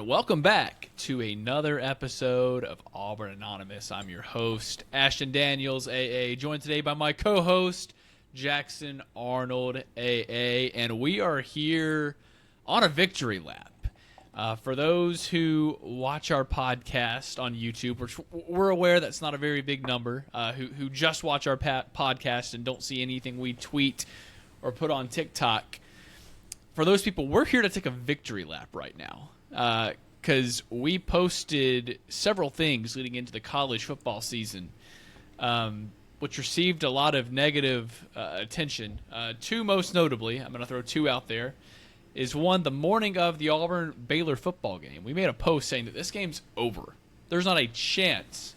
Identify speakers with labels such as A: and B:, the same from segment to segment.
A: and welcome back to another episode of Auburn Anonymous. I'm your host, Ashton Daniels, AA, joined today by my co-host, Jackson Arnold, AA, and we are here on a victory lap. For those who watch our podcast on YouTube, which we're aware that's not a very big number, who just watch our podcast and don't see anything we tweet or put on TikTok, for those people, we're here to take a victory lap right now because we posted several things leading into the college football season, which received a lot of negative attention. Two most notably, I'm going to throw two out there, is one, the morning of the Auburn-Baylor football game. We made a post saying that this game's over. There's not a chance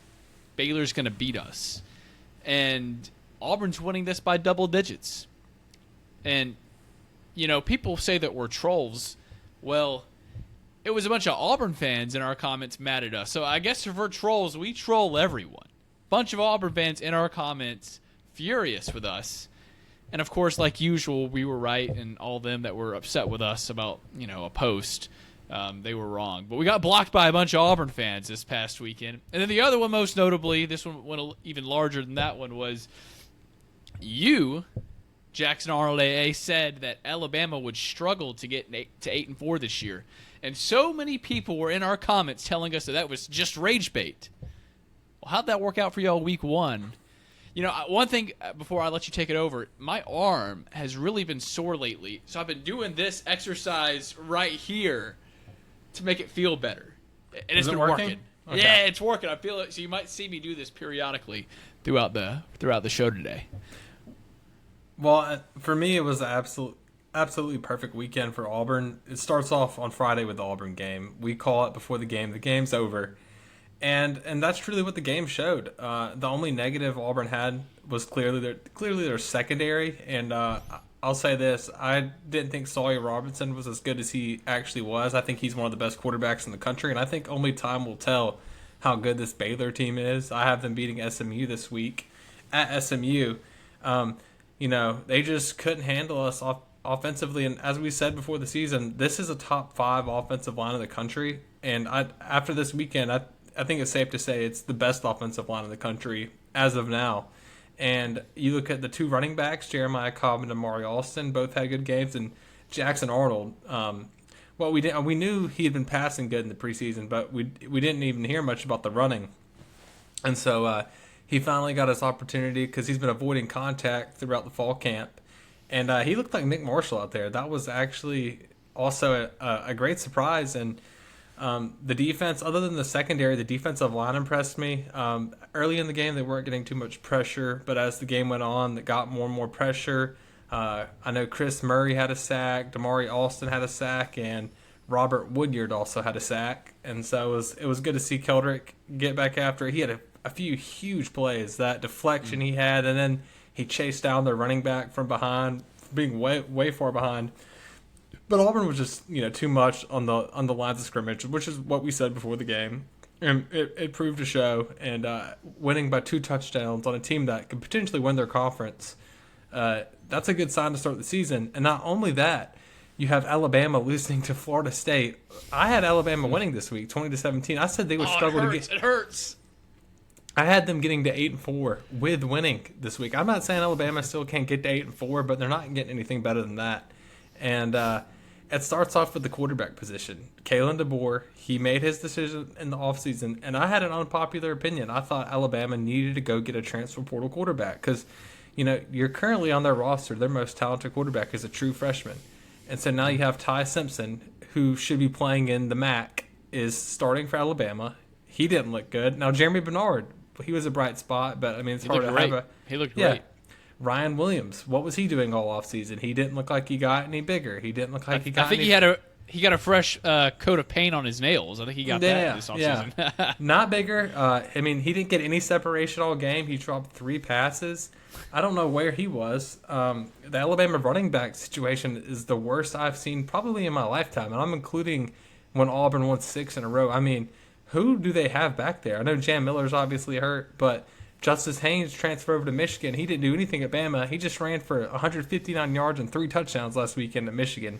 A: Baylor's going to beat us. And Auburn's winning this by double digits. And you know, people say that we're trolls. Well, it was a bunch of Auburn fans in our comments mad at us. So I guess if we're trolls, we troll everyone. Bunch of Auburn fans in our comments furious with us. And of course, like usual, we were right, and all of them that were upset with us about, you know, a post, they were wrong. But we got blocked by a bunch of Auburn fans this past weekend. And then the other one, most notably, this one went even larger than that one, was you, Jackson Arnold AA, said that Alabama would struggle to get to 8-4 this year. And so many people were in our comments telling us that that was just rage bait. Well, how'd that work out for y'all week one? You know, one thing before I let you take it over, my arm has really been sore lately. So I've been doing this exercise right here to make it feel better. And it's been working. Okay. Yeah, it's working. I feel it. So you might see me do this periodically throughout the show today.
B: Well, for me, it was an absolutely perfect weekend for Auburn. It starts off on Friday with the Auburn game. We call it before the game. The game's over. And that's truly what the game showed. The only negative Auburn had was clearly their secondary. And I'll say this. I didn't think Sawyer Robinson was as good as he actually was. I think he's one of the best quarterbacks in the country. And I think only time will tell how good this Baylor team is. I have them beating SMU this week at SMU. You know, they just couldn't handle us offensively. And as we said before the season, this is a top 5 offensive line in the country. And after this weekend, I think it's safe to say it's the best offensive line in the country as of now. And you look at the two running backs, Jeremiah Cobb and Amari Alston, both had good games. And Jackson Arnold, we knew he had been passing good in the preseason, but we didn't even hear much about the running. And so he finally got his opportunity because he's been avoiding contact throughout the fall camp. And he looked like Nick Marshall out there. That was actually also a great surprise. And the defense, other than the secondary, the defensive line impressed me. Early in the game, they weren't getting too much pressure. But as the game went on, they got more and more pressure. I know Chris Murray had a sack. Damari Alston had a sack. And Robert Woodyard also had a sack. And so it was good to see Keldrick get back after it. He had a few huge plays, that deflection he had, and then he chased down their running back from behind, being way far behind. But Auburn was just, you know, too much on the lines of scrimmage, which is what we said before the game, and it proved to show. And winning by 2 touchdowns on a team that could potentially win their conference, that's a good sign to start the season. And not only that, you have Alabama losing to Florida State. I had Alabama winning this week, 20-17. I said they would struggle to get.
A: It hurts.
B: I had them getting to 8-4 with winning this week. I'm not saying Alabama still can't get to 8-4, but they're not getting anything better than that. And it starts off with the quarterback position. Kalen DeBoer, he made his decision in the offseason, and I had an unpopular opinion. I thought Alabama needed to go get a transfer portal quarterback because, you know, you're currently on their roster. Their most talented quarterback is a true freshman. And so now you have Ty Simpson, who should be playing in the MAC, is starting for Alabama. He didn't look good. Now, Jeremy Bernard, he was a bright spot, but I mean, it's hard to have a.
A: He looked great.
B: Ryan Williams, what was he doing all offseason? He didn't look like he got any bigger. He didn't look like he got.
A: I think he got a fresh coat of paint on his nails. I think he got that this offseason.
B: Yeah. Not bigger. I mean, he didn't get any separation all game. He dropped 3 passes. I don't know where he was. The Alabama running back situation is the worst I've seen probably in my lifetime, and I'm including when Auburn won 6 in a row. I mean, who do they have back there? I know Jam Miller's obviously hurt, but Justice Haynes transferred over to Michigan. He didn't do anything at Bama. He just ran for 159 yards and 3 touchdowns last weekend at Michigan.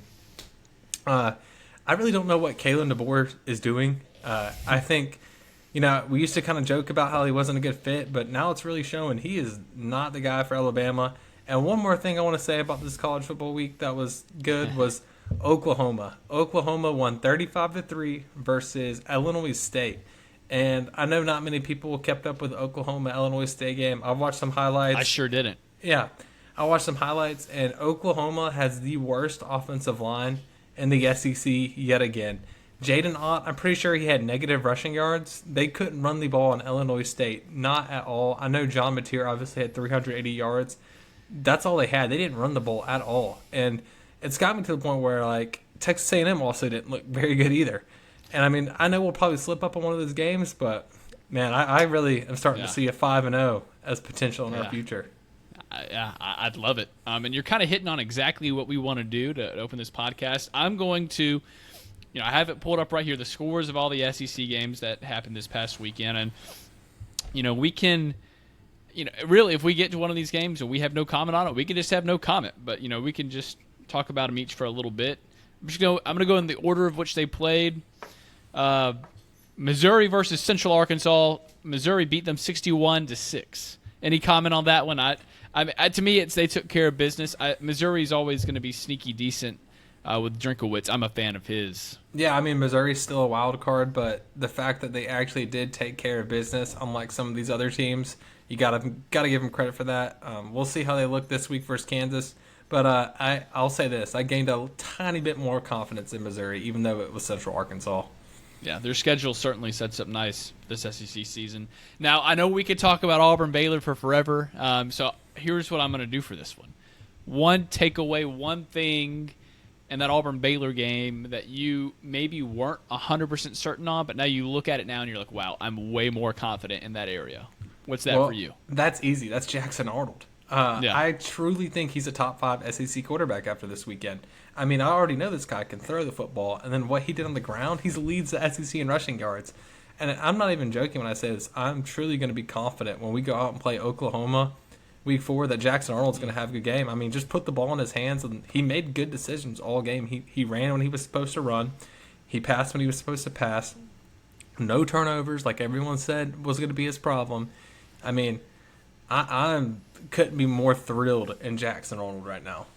B: I really don't know what Kalen DeBoer is doing. I think, we used to kind of joke about how he wasn't a good fit, but now it's really showing he is not the guy for Alabama. And one more thing I want to say about this college football week that was good was Oklahoma. Oklahoma won 35-3 versus Illinois State. And I know not many people kept up with the Oklahoma-Illinois State game. I've watched some highlights.
A: I sure didn't.
B: Yeah. I watched some highlights, and Oklahoma has the worst offensive line in the SEC yet again. Jaden Ott, I'm pretty sure he had negative rushing yards. They couldn't run the ball in Illinois State. Not at all. I know John Mateer obviously had 380 yards. That's all they had. They didn't run the ball at all. And it's got me to the point where, Texas A&M also didn't look very good either. And, I know we'll probably slip up on one of those games, but, man, I really am starting to see a 5-0 as potential in our future.
A: I'd love it. And you're kind of hitting on exactly what we want to do to open this podcast. I'm going to, I have it pulled up right here, the scores of all the SEC games that happened this past weekend. And, we can, really, if we get to one of these games and we have no comment on it, we can just have no comment. But, we can just talk about them each for a little bit. I'm going to go in the order of which they played. Missouri versus Central Arkansas. Missouri beat them 61-6. Any comment on that one? To me, they took care of business. Missouri's always going to be sneaky decent with Drinkowitz. I'm a fan of his.
B: Yeah, Missouri's still a wild card, but the fact that they actually did take care of business, unlike some of these other teams, you gotta give them credit for that. We'll see how they look this week versus Kansas. But I'll say this: I gained a tiny bit more confidence in Missouri, even though it was Central Arkansas.
A: Yeah, their schedule certainly sets up nice this SEC season. Now, I know we could talk about Auburn Baylor for forever, so here's what I'm going to do for this one. One takeaway, one thing in that Auburn Baylor game that you maybe weren't 100% certain on, but now you look at it now and you're like, wow, I'm way more confident in that area. What's that for you?
B: That's easy. That's Jackson Arnold. I truly think he's a top 5 SEC quarterback after this weekend. I already know this guy can throw the football, and then what he did on the ground, he leads the SEC in rushing yards. And I'm not even joking when I say this. I'm truly going to be confident when we go out and play Oklahoma week 4 that Jackson Arnold's going to have a good game. Just put the ball in his hands, and he made good decisions all game. He ran when he was supposed to run. He passed when he was supposed to pass. No turnovers, like everyone said was going to be his problem. I couldn't be more thrilled in Jackson Arnold right now.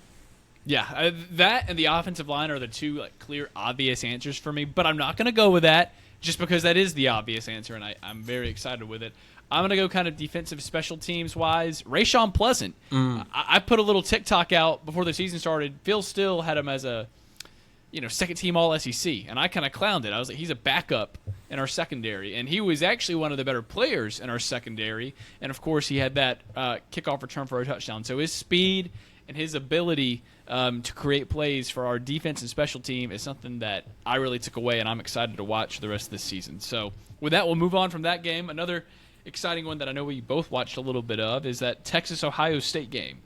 A: Yeah, that and the offensive line are the two clear, obvious answers for me. But I'm not going to go with that just because that is the obvious answer, and I'm very excited with it. I'm going to go kind of defensive special teams wise. Rashawn Pleasant. I put a little TikTok out before the season started. Phil Still had him as a second team All SEC, and I kind of clowned it. I was like, he's a backup in our secondary, and he was actually one of the better players in our secondary. And of course, he had that kickoff return for a touchdown. So his speed and his ability to create plays for our defense and special team is something that I really took away, and I'm excited to watch the rest of this season. So with that, we'll move on from that game. Another exciting one that I know we both watched a little bit of is that Texas-Ohio State game.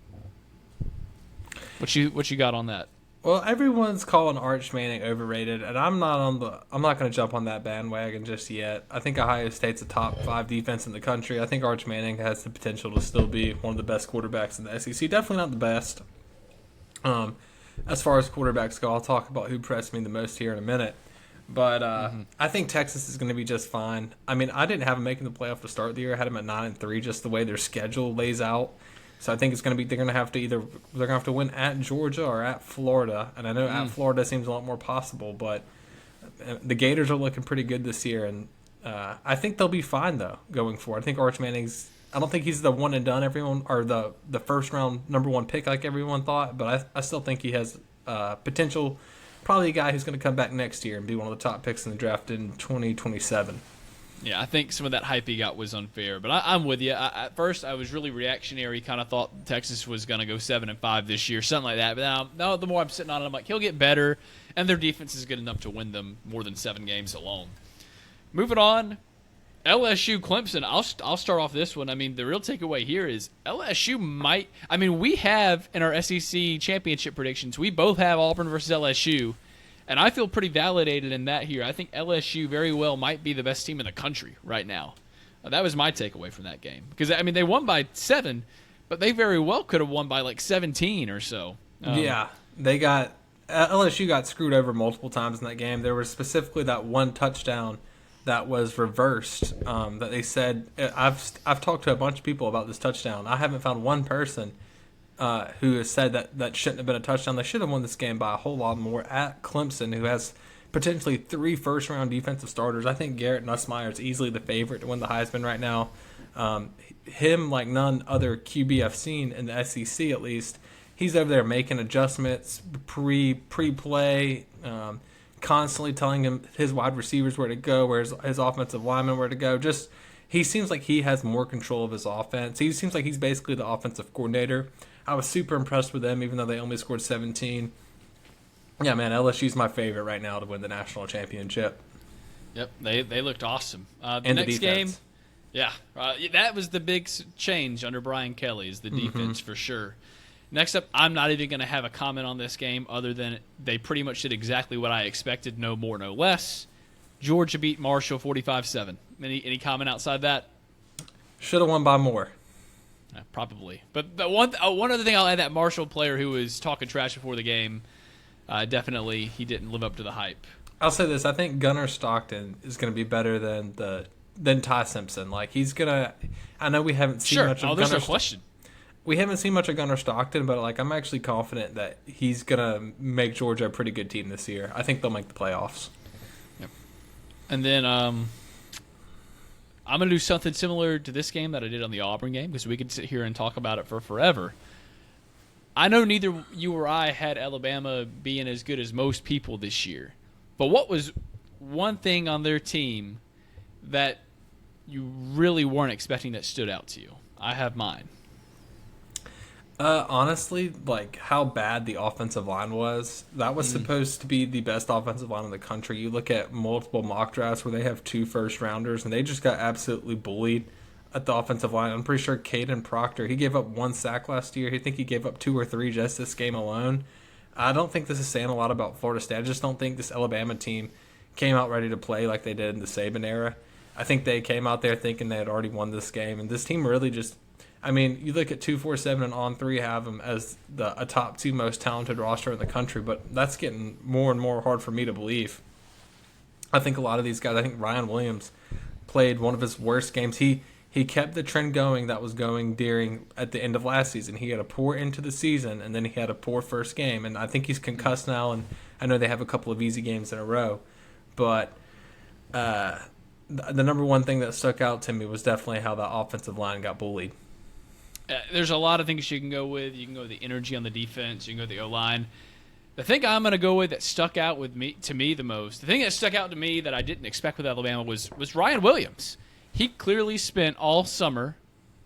A: What you got on that?
B: Well, everyone's calling Arch Manning overrated, and I'm not going to jump on that bandwagon just yet. I think Ohio State's a top 5 defense in the country. I think Arch Manning has the potential to still be one of the best quarterbacks in the SEC. Definitely not the best. As far as quarterbacks go, I'll talk about who impressed me the most here in a minute. But I think Texas is going to be just fine. I didn't have them making the playoff to start the year. I had them at 9-3, just the way their schedule lays out. So I think it's going to be they're going to have to win at Georgia or at Florida, and I know at Florida seems a lot more possible, but the Gators are looking pretty good this year, and I think they'll be fine though going forward. I think Arch Manning's. I don't think he's the one and done everyone or the first round number 1 pick like everyone thought, but I still think he has potential. Probably a guy who's going to come back next year and be one of the top picks in the draft in 2027.
A: Yeah, I think some of that hype he got was unfair, but I'm with you. At first, I was really reactionary, kind of thought Texas was going to go 7-5 this year, something like that. But now the more I'm sitting on it, I'm like, he'll get better, and their defense is good enough to win them more than 7 games alone. Moving on, LSU Clemson. I'll start off this one. The real takeaway here is LSU might. We have in our SEC championship predictions, we both have Auburn versus LSU. And I feel pretty validated in that here. I think LSU very well might be the best team in the country right now. That was my takeaway from that game. Because, they won by 7, but they very well could have won by 17 or so.
B: Yeah, they got LSU got screwed over multiple times in that game. There was specifically that one touchdown that was reversed. That they said I've talked to a bunch of people about this touchdown. I haven't found one person who has said that shouldn't have been a touchdown. They should have won this game by a whole lot more at Clemson, who has potentially 3 first-round defensive starters. I think Garrett Nussmeier is easily the favorite to win the Heisman right now. Him, like none other QB I've seen in the SEC at least, he's over there making adjustments pre-play, constantly telling him his wide receivers where to go, where his offensive linemen where to go. Just he seems like he has more control of his offense. He seems like he's basically the offensive coordinator. I was super impressed with them, even though they only scored 17. Yeah, man, LSU's my favorite right now to win the national championship.
A: Yep, they looked awesome. The
B: And the
A: next
B: defense.
A: game, yeah, that was the big change under Brian Kelly is the defense for sure. Next up, I'm not even going to have a comment on this game other than they pretty much did exactly what I expected, no more, no less. Georgia beat Marshall 45-7. Any comment outside that?
B: Should have won by more.
A: Probably. But one other thing I'll add, that Marshall player who was talking trash before the game, definitely he didn't live up to the hype.
B: I'll say this: I think Gunnar Stockton is going to be better than Ty Simpson. Like he's gonna. I know we haven't seen much of
A: there's
B: Gunnar.
A: no question.
B: We haven't seen much of Gunnar Stockton, but like I'm actually confident that he's gonna make Georgia a pretty good team this year. I think they'll make the playoffs.
A: Yep. And then I'm gonna do something similar to this game that I did on the Auburn game because we could sit here and talk about it for forever. I know neither you or I had Alabama being as good as most people this year, but what was one thing on their team that you really weren't expecting that stood out to you? I have mine.
B: Honestly, like how bad the offensive line was. That was supposed to be the best offensive line in the country. You look at multiple mock drafts where they have 2 first-rounders, and they just got absolutely bullied at the offensive line. I'm pretty sure Caden Proctor, he gave up 1 sack last year. I think he gave up 2 or 3 just this game alone. I don't think this is saying a lot about Florida State. I just don't think this Alabama team came out ready to play like they did in the Saban era. I think they came out there thinking they had already won this game, and this team really just – I mean, you look at 247 and On3 have them as a top 2 most talented roster in the country, but that's getting more and more hard for me to believe. I think a lot of these guys, I think Ryan Williams played one of his worst games. He kept the trend going that was going at the end of last season. He had a poor end to the season, and then he had a poor first game, and I think he's concussed now, and I know they have a couple of easy games in a row, but the number one thing that stuck out to me was definitely how the offensive line got bullied.
A: There's a lot of things you can go with. You can go with the energy on the defense. You can go with the O-line. The thing I'm going to go with that stuck out to me the most, the thing that stuck out to me that I didn't expect with Alabama was Ryan Williams. He clearly spent all summer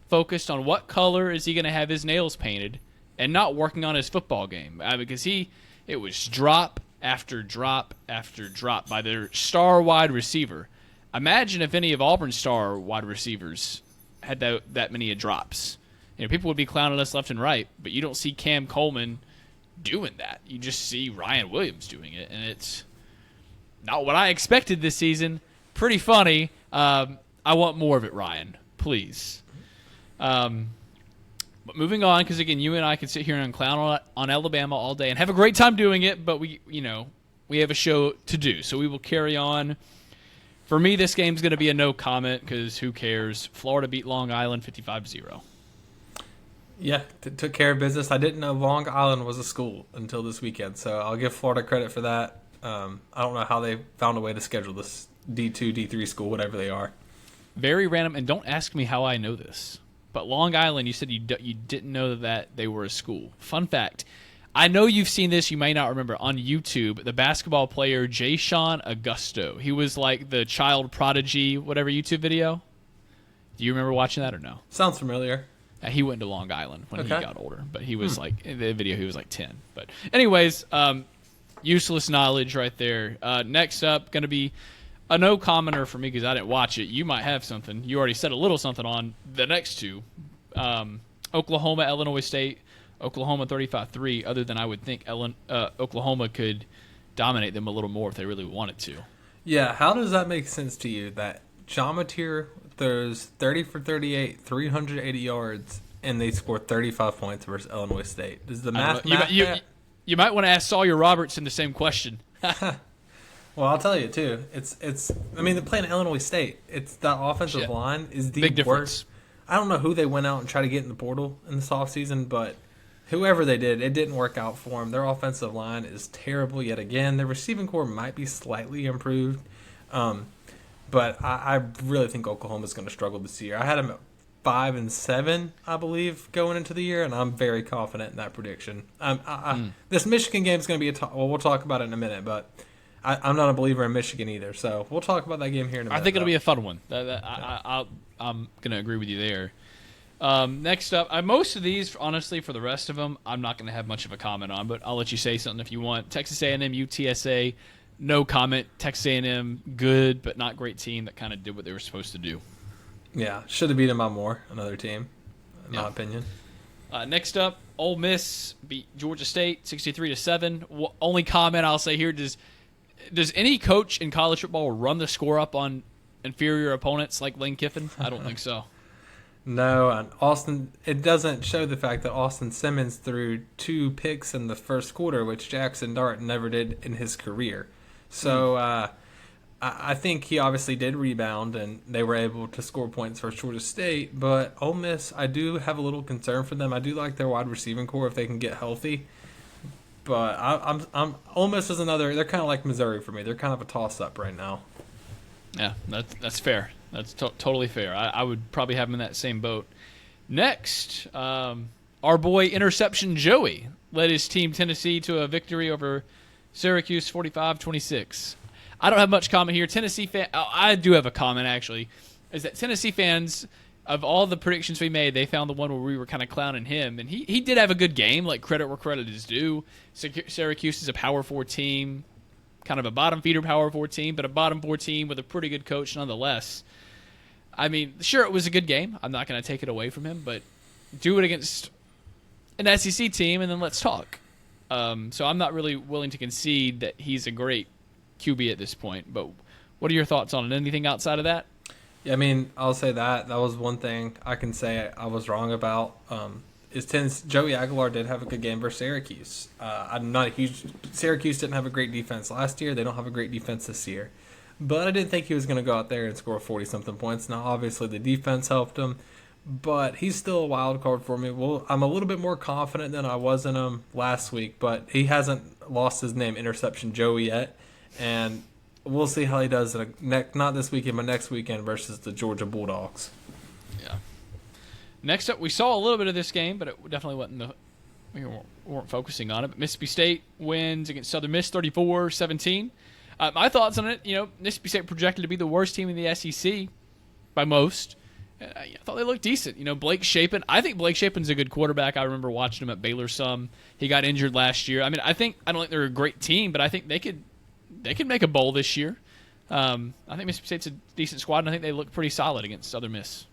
A: focused on what color is he going to have his nails painted and not working on his football game because it was drop after drop after drop by their star wide receiver. Imagine if any of Auburn's star wide receivers had that many drops. People would be clowning us left and right, but you don't see Cam Coleman doing that. You just see Ryan Williams doing it, and it's not what I expected this season. Pretty funny. I want more of it, Ryan. Please. But moving on, because again, you and I can sit here and clown on Alabama all day and have a great time doing it, but we have a show to do, so we will carry on. For me, this game's going to be a no comment because who cares? Florida beat Long Island 55-0.
B: Yeah, took care of business. I didn't know Long Island was a school until this weekend, so I'll give Florida credit for that. I don't know how they found a way to schedule this D2, D3 school, whatever they are.
A: Very random, and don't ask me how I know this, but Long Island, you said you didn't know that they were a school. Fun fact, I know you've seen this, you may not remember, on YouTube, the basketball player Jayshon Augusto. He was like the child prodigy, whatever YouTube video. Do you remember watching that or no?
B: Sounds familiar.
A: He went to Long Island when he got older, but he was like, in the video, he was like 10. But anyways, useless knowledge right there. Next up, going to be a no commenter for me because I didn't watch it. You might have something. You already said a little something on the next 2. Oklahoma, Illinois State. Oklahoma 35-3, other than I would think Oklahoma could dominate them a little more if they really wanted to.
B: Yeah, how does that make sense to you that John Mateer throws 30 for 38, 380 yards, and they score 35 points versus Illinois State? Does the math
A: You might want to ask Sawyer Robertson the same question.
B: Well, I'll tell you too. It's. I mean, they're playing Illinois State. It's the offensive line is the
A: Big difference.
B: worst. I don't know who they went out and tried to get in the portal in this offseason, but whoever they did, it didn't work out for them. Their offensive line is terrible yet again. Their receiving core might be slightly improved, but I really think Oklahoma's going to struggle this year. I had them at 5-7, I believe, going into the year, and I'm very confident in that prediction. This Michigan game is going to be well, we'll talk about it in a minute, but I'm not a believer in Michigan either, so we'll talk about that game here in a minute.
A: I think it'll be a fun one. I'm going to agree with you there. Next up, most of these, honestly, for the rest of them, I'm not going to have much of a comment on, but I'll let you say something if you want. Texas A&M, UTSA, no comment. Texas A&M, good but not great team that kind of did what they were supposed to do.
B: Yeah, should have beat them by more, another team, in my opinion.
A: Next up, Ole Miss beat Georgia State 63-7. Only comment I'll say here, does any coach in college football run the score up on inferior opponents like Lane Kiffin? I don't think so.
B: No, and Austin. It doesn't show the fact that Austin Simmons threw 2 picks in the first quarter, which Jackson Dart never did in his career. So I think he obviously did rebound, and they were able to score points for Georgia State. But Ole Miss, I do have a little concern for them. I do like their wide receiving core if they can get healthy. But I'm Ole Miss is another. They're kind of like Missouri for me. They're kind of a toss-up right now.
A: Yeah, that's fair. That's totally fair. I would probably have him in that same boat. Next, our boy Interception Joey led his team Tennessee to a victory over Syracuse 45-26. I don't have much comment here. Tennessee fan. I do have a comment actually. Is that Tennessee fans, of all the predictions we made, they found the one where we were kind of clowning him, and he did have a good game. Like, credit where credit is due. Syracuse is a Power 4 team, kind of a bottom feeder Power 4 team, but a bottom 4 team with a pretty good coach nonetheless. I mean, sure, it was a good game. I'm not going to take it away from him, but do it against an SEC team, and then let's talk. So I'm not really willing to concede that he's a great QB at this point. But what are your thoughts on it? Anything outside of that?
B: Yeah, I mean, I'll say that was one thing I can say I was wrong about. Joey Aguilar did have a good game versus Syracuse. I'm not a huge Syracuse didn't have a great defense last year. They don't have a great defense this year. But I didn't think he was going to go out there and score 40-something points. Now, obviously, the defense helped him, but he's still a wild card for me. Well, I'm a little bit more confident than I was in him last week, but he hasn't lost his name, Interception Joey, yet, and we'll see how he does not this weekend, but next weekend versus the Georgia Bulldogs.
A: Yeah. Next up, we saw a little bit of this game, but it definitely wasn't we weren't focusing on it. But Mississippi State wins against Southern Miss 34-17. My thoughts on it, Mississippi State projected to be the worst team in the SEC by most. I thought they looked decent. Blake Shapen. I think Blake Shapen's a good quarterback. I remember watching him at Baylor some. He got injured last year. I mean, I don't think they're a great team, but I think they could make a bowl this year. I think Mississippi State's a decent squad, and I think they look pretty solid against Southern Miss.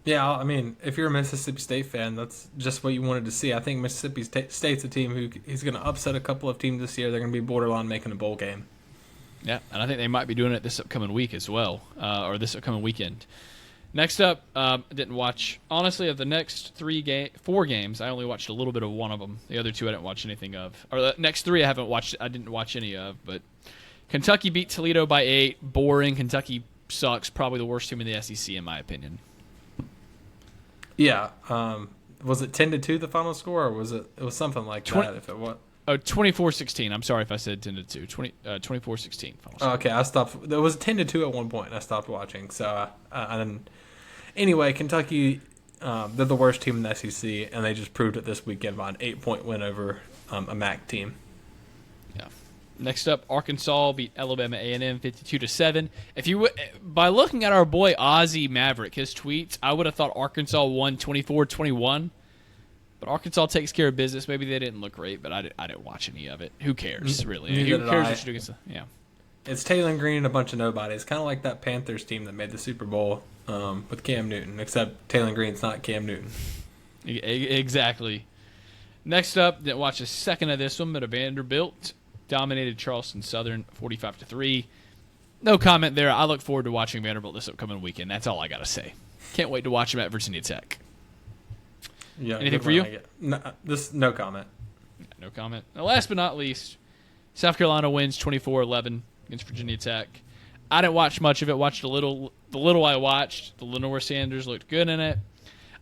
B: Yeah, I mean, if you're a Mississippi State fan, that's just what you wanted to see. I think Mississippi State's a team who is going to upset a couple of teams this year. They're going to be borderline making a bowl game.
A: Yeah, and I think they might be doing it this upcoming week as well, or this upcoming weekend. Next up, I didn't watch, honestly, of the next 4 games, I only watched a little bit of one of them. The other 2 I didn't watch anything of. Or the next 3 I didn't watch any of, but Kentucky beat Toledo by 8. Boring. Kentucky sucks. Probably the worst team in the SEC, in my opinion.
B: Yeah. Was it 10-2 the final score, or was it was something like that? If it was.
A: Oh, 24-16. I'm sorry if I said 10-2. 24-16.
B: Okay, I stopped. There was 10-2 at one point, and I stopped watching. So, anyway, Kentucky, they're the worst team in the SEC, and they just proved it this weekend by an 8-point win over a MAC team.
A: Yeah. Next up, Arkansas beat Alabama A&M 52-7. By looking at our boy Ozzie Maverick, his tweets, I would have thought Arkansas won 24-21. But Arkansas takes care of business. Maybe they didn't look great, but I didn't watch any of it. Who cares, really? Who cares what you do against yeah.
B: It's Taylor Green and a bunch of nobodies. Kind of like that Panthers team that made the Super Bowl with Cam Newton, except Taylor Green's not Cam Newton.
A: Exactly. Next up, didn't watch a second of this one, but Vanderbilt dominated Charleston Southern 45-3. No comment there. I look forward to watching Vanderbilt this upcoming weekend. That's all I got to say. Can't wait to watch them at Virginia Tech.
B: Yeah.
A: Anything for you?
B: No comment.
A: No comment. Now, last but not least, South Carolina wins 24-11 against Virginia Tech. I didn't watch much of it. Watched the little I watched. The Lenore Sanders looked good in it.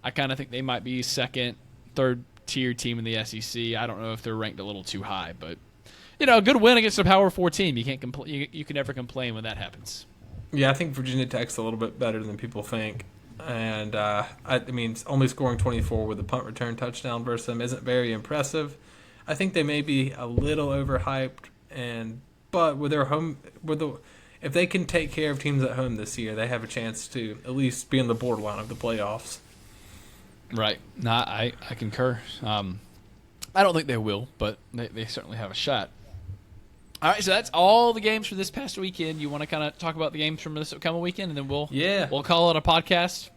A: I kind of think they might be second, third tier team in the SEC. I don't know if they're ranked a little too high, but a good win against a Power 4 team. You can't you can never complain when that happens.
B: Yeah, I think Virginia Tech's a little bit better than people think. And, I mean, only scoring 24 with a punt return touchdown versus them isn't very impressive. I think they may be a little overhyped, but with their if they can take care of teams at home this year, they have a chance to at least be in the borderline of the playoffs.
A: Right. No, I concur. I don't think they will, but they certainly have a shot. All right, so that's all the games for this past weekend. You want to kind of talk about the games from this upcoming weekend, and then we'll call it a podcast?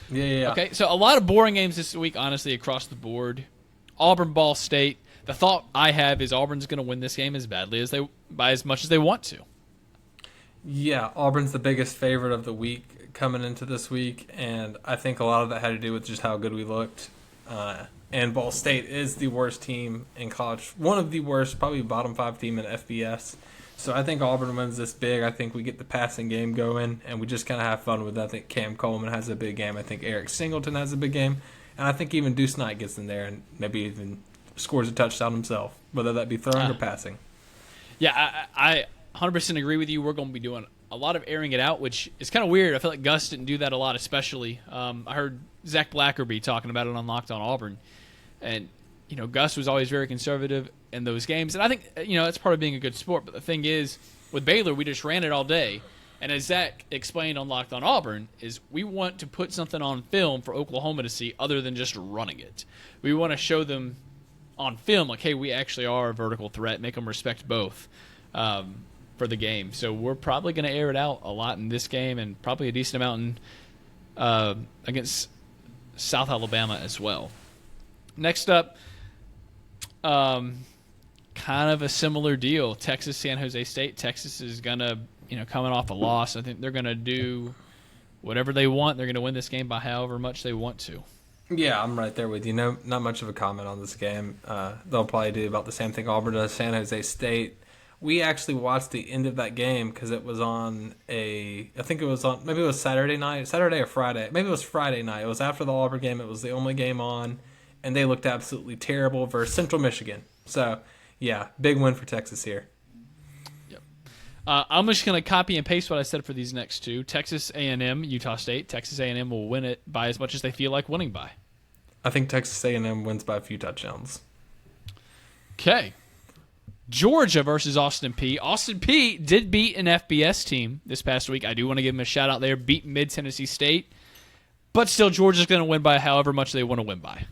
B: Yeah.
A: Okay, so a lot of boring games this week, honestly, across the board. Auburn, Ball State. The thought I have is Auburn's going to win this game by as much as they want to.
B: Yeah, Auburn's the biggest favorite of the week coming into this week, and I think a lot of that had to do with just how good we looked. And Ball State is the worst team in college, one of the worst, probably bottom 5 team in FBS. So I think Auburn wins this big. I think we get the passing game going, and we just kind of have fun with it. I think Cam Coleman has a big game. I think Eric Singleton has a big game. And I think even Deuce Knight gets in there and maybe even scores a touchdown himself, whether that be throwing or passing.
A: Yeah, I 100% agree with you. We're going to be doing a lot of airing it out, which is kind of weird. I feel like Gus didn't do that a lot, especially. I heard Zach Blackerby talking about it on Locked On Auburn. And, Gus was always very conservative in those games. And I think, that's part of being a good sport. But the thing is, with Baylor, we just ran it all day. And as Zach explained on Locked On Auburn, is we want to put something on film for Oklahoma to see other than just running it. We want to show them on film, like, hey, we actually are a vertical threat, make them respect both for the game. So we're probably going to air it out a lot in this game and probably a decent amount against South Alabama as well. Next up, kind of a similar deal. Texas, San Jose State. Texas is going to, coming off a loss. I think they're going to do whatever they want. They're going to win this game by however much they want to.
B: Yeah, I'm right there with you. No, not much of a comment on this game. They'll probably do about the same thing Auburn does. San Jose State. We actually watched the end of that game because it was on maybe it was Saturday or Friday. Maybe it was Friday night. It was after the Auburn game. It was the only game on. And they looked absolutely terrible versus Central Michigan. So, yeah, big win for Texas here.
A: Yep. I'm just going to copy and paste what I said for these next two. Texas A&M, Utah State. Texas A&M will win it by as much as they feel like winning by.
B: I think Texas A&M wins by a few touchdowns.
A: Okay. Georgia versus Austin Peay. Austin Peay did beat an FBS team this past week. I do want to give them a shout-out there. Beat Mid-Tennessee State. But still, Georgia's going to win by however much they want to win by.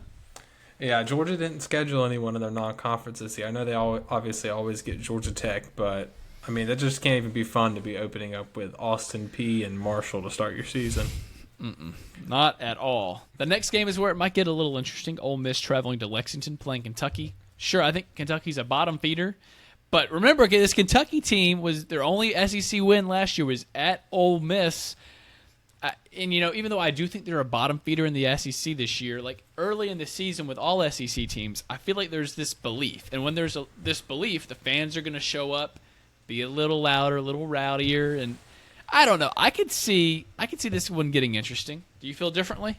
B: Yeah, Georgia didn't schedule anyone in their non-conferences here. I know they obviously always get Georgia Tech, but, I mean, that just can't even be fun to be opening up with Austin Peay and Marshall to start your season.
A: Not at all. The next game is where it might get a little interesting. Ole Miss traveling to Lexington, playing Kentucky. Sure, I think Kentucky's a bottom feeder, but remember, this Kentucky team was their only SEC win last year was at Ole Miss. And, even though I do think they're a bottom feeder in the SEC this year, like early in the season with all SEC teams, I feel like there's this belief. And when there's this belief, the fans are going to show up, be a little louder, a little rowdier. And I don't know. I could see this one getting interesting. Do you feel differently?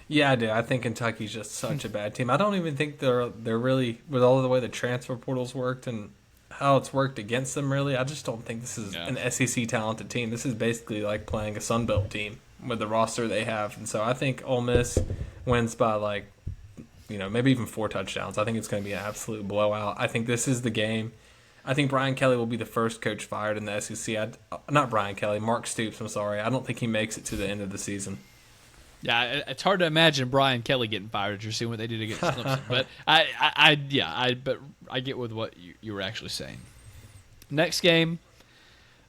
B: Yeah, I do. I think Kentucky's just such a bad team. I don't even think they're really, with all the way the transfer portals worked and how it's worked against them, really. I just don't think this is an SEC talented team. This is basically like playing a Sun Belt team with the roster they have. And so I think Ole Miss wins by maybe even 4 touchdowns. I think it's going to be an absolute blowout. I think this is the game. I think Brian Kelly will be the first coach fired in the SEC. Not Brian Kelly, Mark Stoops, I'm sorry. I don't think he makes it to the end of the season.
A: Yeah, it's hard to imagine Brian Kelly getting fired after seeing what they did against Clemson. But I get with what you were actually saying. Next game,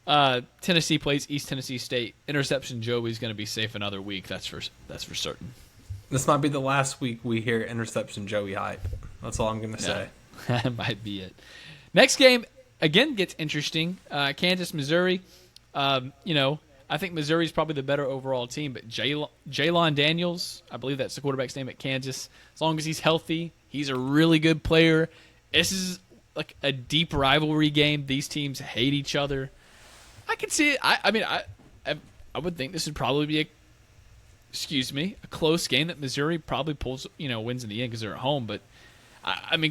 A: Tennessee plays East Tennessee State. Interception Joey's going to be safe another week. That's for certain.
B: This might be the last week we hear Interception Joey hype. That's all I'm going to say.
A: That might be it. Next game again gets interesting. Kansas, Missouri. I think Missouri's probably the better overall team, but Jaylon Daniels, I believe that's the quarterback's name at Kansas. As long as he's healthy, he's a really good player. this is like a deep rivalry game. These teams hate each other. I can see it. I would think this would probably be a close game that Missouri probably wins in the end because they're at home. But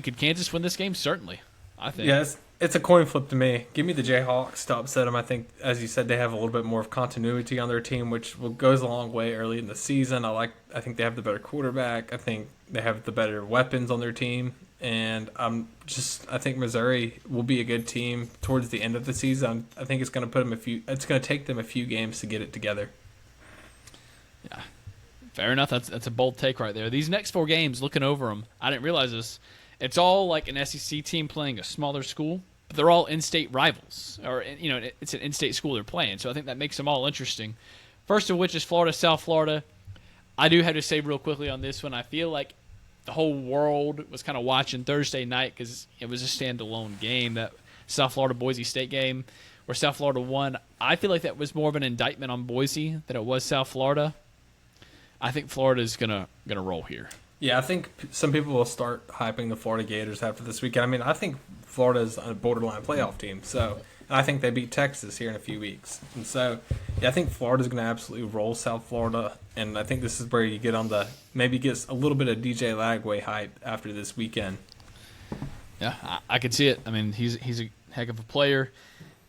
A: could Kansas win this game? Certainly, I think.
B: Yes, it's a coin flip to me. Give me the Jayhawks to upset them. I think, as you said, they have a little bit more of continuity on their team, which goes a long way early in the season. I think they have the better quarterback. I think they have the better weapons on their team, and I think Missouri will be a good team towards the end of the season. I think it's going to It's going to take them a few games to get it together.
A: Yeah, fair enough. That's a bold take right there. These next 4 games, looking over them, I didn't realize this. It's all like an SEC team playing a smaller school, but they're all in-state rivals, or it's an in-state school they're playing. So I think that makes them all interesting. First of which is Florida, South Florida. I do have to say real quickly on this one, I feel like the whole world was kind of watching Thursday night because it was a standalone game, that South Florida Boise State game where South Florida won. I feel like that was more of an indictment on Boise than it was South Florida. I think Florida is gonna roll here.
B: Yeah, I think some people will start hyping the Florida Gators after this weekend. I think Florida is a borderline playoff team, and I think they beat Texas here in a few weeks. And so, yeah, I think Florida's going to absolutely roll South Florida, and I think this is where you get maybe gets a little bit of DJ Lagway hype after this weekend.
A: Yeah, I could see it. He's a heck of a player.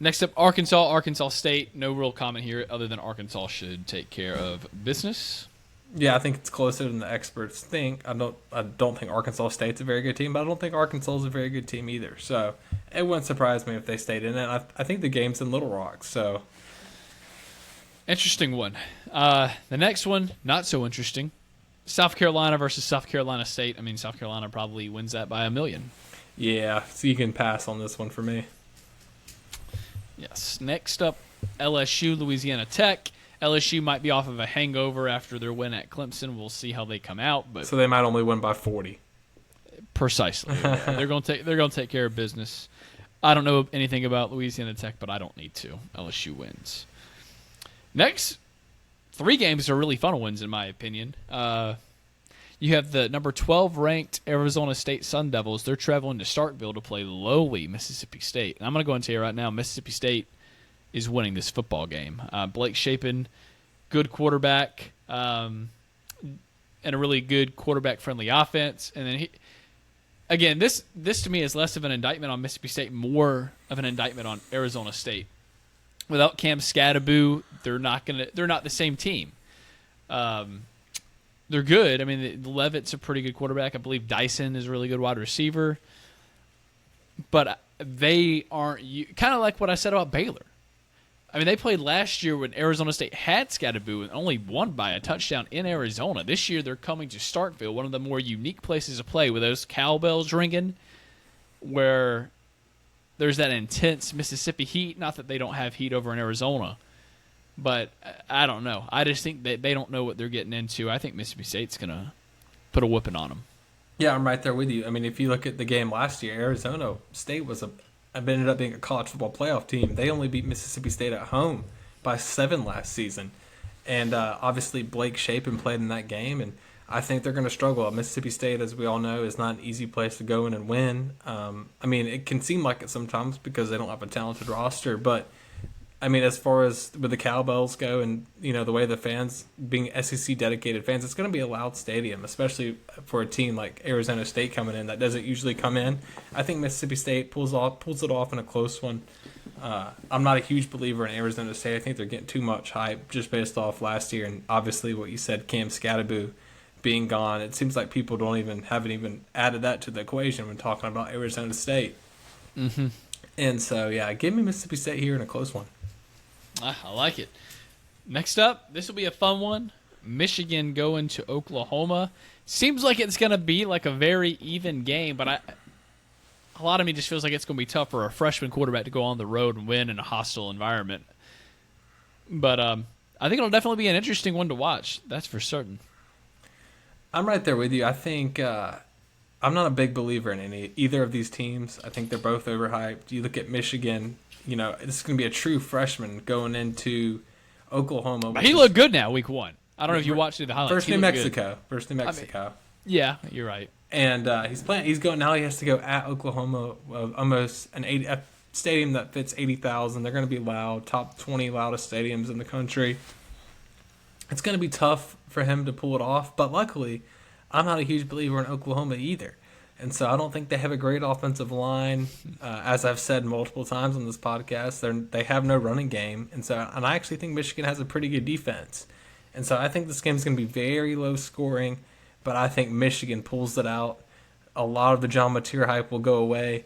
A: Next up, Arkansas State. No real comment here other than Arkansas should take care of business.
B: Yeah, I think it's closer than the experts think. I don't think Arkansas State's a very good team, but I don't think Arkansas is a very good team either. So it wouldn't surprise me if they stayed in it. I think the game's in Little Rock. So
A: interesting one. The next one, not so interesting. South Carolina versus South Carolina State. South Carolina probably wins that by 1,000,000.
B: Yeah, so you can pass on this one for me.
A: Yes. Next up, LSU, Louisiana Tech. LSU might be off of a hangover after their win at Clemson. We'll see how they come out, but
B: so they might only win by 40.
A: Precisely. They're going to take care of business. I don't know anything about Louisiana Tech, but I don't need to. LSU wins. Next, 3 games are really fun ones in my opinion. You have the number 12 ranked Arizona State Sun Devils. They're traveling to Starkville to play lowly Mississippi State. And I'm going to go and tell you right now, Mississippi State is winning this football game. Blake Shapen, good quarterback, and a really good quarterback-friendly offense. And then this to me is less of an indictment on Mississippi State, more of an indictment on Arizona State. Without Cam Scadaboo, they're not the same team. They're good. Levitt's a pretty good quarterback. I believe Dyson is a really good wide receiver. But they aren't kind of like what I said about Baylor. They played last year when Arizona State had Scadaboo and only won by a touchdown in Arizona. This year they're coming to Starkville, one of the more unique places to play with those cowbells ringing, where there's that intense Mississippi heat. Not that they don't have heat over in Arizona, but I don't know. I just think that they don't know what they're getting into. I think Mississippi State's going to put a whipping on them.
B: Yeah, I'm right there with you. If you look at the game last year, Arizona State ended up being a college football playoff team. They only beat Mississippi State at home by 7 last season. And obviously Blake Shapen played in that game, and I think they're going to struggle. Mississippi State, as we all know, is not an easy place to go in and win. It can seem like it sometimes because they don't have a talented roster, but as far as with the cowbells go and, the way the fans, being SEC dedicated fans, it's going to be a loud stadium, especially for a team like Arizona State coming in that doesn't usually come in. I think Mississippi State pulls it off in a close one. I'm not a huge believer in Arizona State. I think they're getting too much hype just based off last year, and obviously what you said, Cam Scadaboo being gone. It seems like people haven't even added that to the equation when talking about Arizona State.
A: Mm-hmm.
B: And so, yeah, give me Mississippi State here in a close one.
A: I like it. Next up, this will be a fun one. Michigan going to Oklahoma. Seems like it's going to be like a very even game, but a lot of me just feels like it's going to be tough for a freshman quarterback to go on the road and win in a hostile environment. But I think it'll definitely be an interesting one to watch. That's for certain.
B: I'm right there with you. I think I'm not a big believer in either of these teams. I think they're both overhyped. You look at Michigan. This is going to be a true freshman going into Oklahoma.
A: He looked good now, week 1. I don't know if you watched the highlights.
B: First New Mexico.
A: Yeah, you're right.
B: and he's playing. He's going now. He has to go at Oklahoma, almost a stadium that fits 80,000. They're going to be loud, top 20 loudest stadiums in the country. It's going to be tough for him to pull it off, but luckily, I'm not a huge believer in Oklahoma either. And so I don't think they have a great offensive line. As I've said multiple times on this podcast, they have no running game. And I actually think Michigan has a pretty good defense. And so I think this game is going to be very low scoring, but I think Michigan pulls it out. A lot of the John Mateer hype will go away,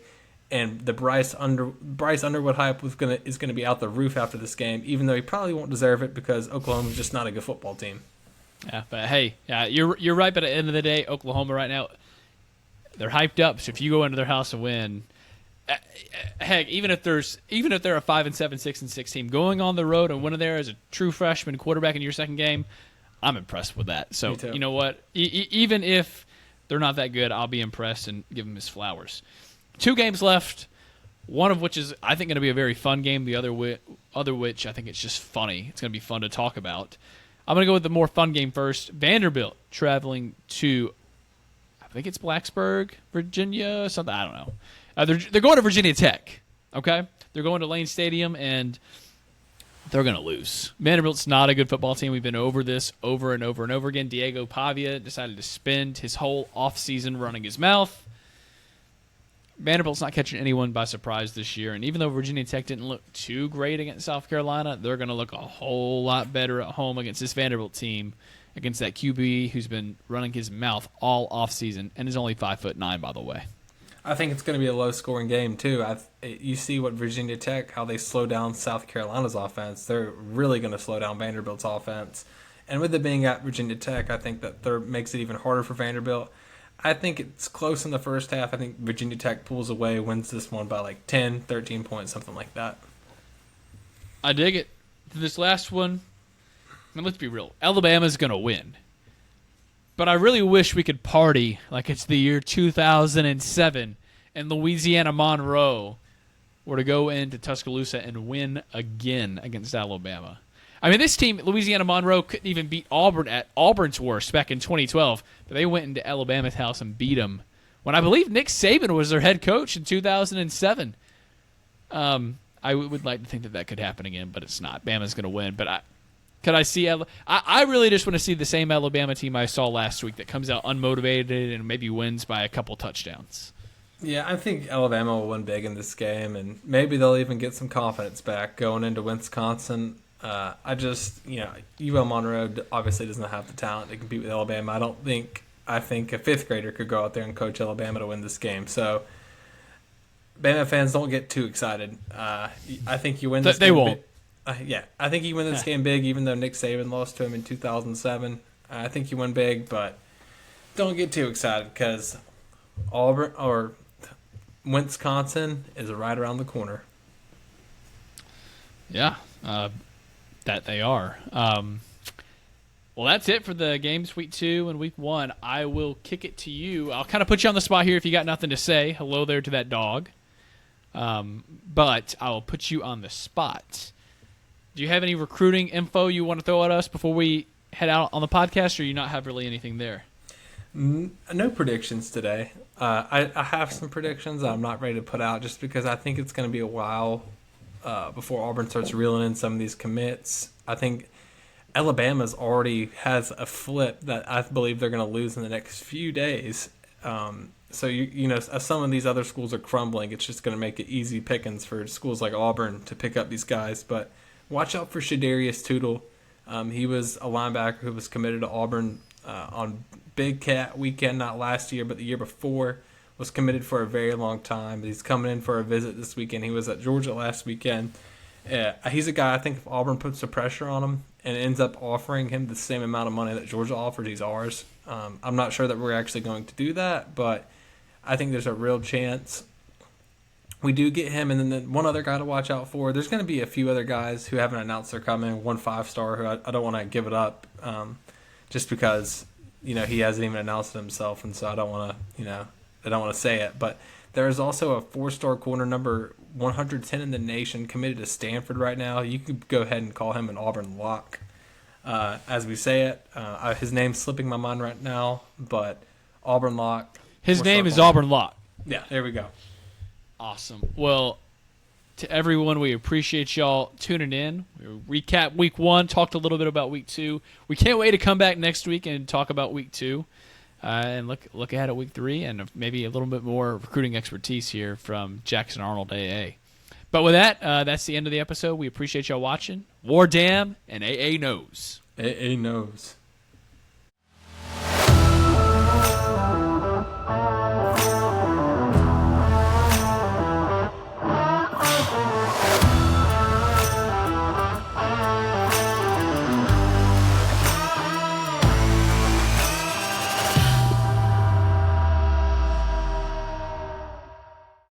B: and the Bryce Underwood hype is going to be out the roof after this game, even though he probably won't deserve it because Oklahoma's just not a good football team.
A: Yeah, but hey, you're right. But at the end of the day, Oklahoma right now, they're hyped up. So if you go into their house and win, heck, even if they're a 5-7, 6-6 team, going on the road and winning there as a true freshman quarterback in your second game, I'm impressed with that. So you know what? Even if they're not that good, I'll be impressed and give them his flowers. 2 games left. One of which is I think going to be a very fun game. The other which I think it's just funny. It's going to be fun to talk about. I'm going to go with the more fun game first. Vanderbilt traveling to, I think it's Blacksburg, Virginia, something. I don't know. They're going to Virginia Tech, okay? They're going to Lane Stadium, and they're going to lose. Vanderbilt's not a good football team. We've been over this over and over and over again. Diego Pavia decided to spend his whole offseason running his mouth. Vanderbilt's not catching anyone by surprise this year, and even though Virginia Tech didn't look too great against South Carolina, they're going to look a whole lot better at home against this Vanderbilt team, against that QB who's been running his mouth all offseason and is only 5'9", by the way.
B: I think it's going to be a low-scoring game, too. You see what Virginia Tech, how they slow down South Carolina's offense. They're really going to slow down Vanderbilt's offense. And with it being at Virginia Tech, I think that makes it even harder for Vanderbilt. I think it's close in the first half. I think Virginia Tech pulls away, wins this one by like 10, 13 points, something like that.
A: I dig it. This last one, I mean, let's be real. Alabama's going to win. But I really wish we could party like it's the year 2007 and Louisiana Monroe were to go into Tuscaloosa and win again against Alabama. I mean, this team, Louisiana Monroe, couldn't even beat Auburn at Auburn's worst back in 2012, but they went into Alabama's house and beat them when I believe Nick Saban was their head coach in 2007. I would like to think that could happen again, but it's not. Bama's going to win, but I really just want to see the same Alabama team I saw last week that comes out unmotivated and maybe wins by a couple touchdowns.
B: Yeah, I think Alabama will win big in this game, and maybe they'll even get some confidence back going into Wisconsin. UL Monroe obviously doesn't have the talent to compete with Alabama. I think a 5th grader could go out there and coach Alabama to win this game. So, Bama fans, don't get too excited. I think you win this game. They won't. I think you win this game big, even though Nick Saban lost to him in 2007. I think you win big, but don't get too excited because Auburn or Wisconsin is right around the corner.
A: Yeah. That they are. Well, that's it for the games week 2 and week 1. I will kick it to you. I'll kind of put you on the spot here if you got nothing to say. Hello there to that dog. But I will put you on the spot. Do you have any recruiting info you want to throw at us before we head out on the podcast, or do you not have really anything there?
B: No predictions today. I have some predictions I'm not ready to put out just because I think it's going to be a while before Auburn starts reeling in some of these commits. I think Alabama's already has a flip that I believe they're going to lose in the next few days. So, as some of these other schools are crumbling, it's just going to make it easy pickings for schools like Auburn to pick up these guys. But watch out for Shadarius Tootle. He was a linebacker who was committed to Auburn on Big Cat weekend, not last year, but the year before. Was committed for a very long time. He's coming in for a visit this weekend. He was at Georgia last weekend. He's a guy, I think if Auburn puts the pressure on him and ends up offering him the same amount of money that Georgia offered, he's ours. I'm not sure that we're actually going to do that, but I think there's a real chance we do get him. And then one other guy to watch out for. There's going to be a few other guys who haven't announced they're coming. 1 5-star who I don't want to give it up just because he hasn't even announced it himself, and so I don't want to say it, but there is also a 4-star corner number 110 in the nation committed to Stanford right now. You could go ahead and call him an Auburn lock as we say it. His name's slipping my mind right now, but Auburn lock.
A: His name is Auburn Locke.
B: Yeah, there we go.
A: Awesome. Well, to everyone, we appreciate y'all tuning in. We recap week 1, talked a little bit about week 2. We can't wait to come back next week and talk about week 2. And look ahead at week 3 and maybe a little bit more recruiting expertise here from Jackson Arnold AA. But with that, that's the end of the episode. We appreciate y'all watching. War Dam and AA knows.
B: AA knows.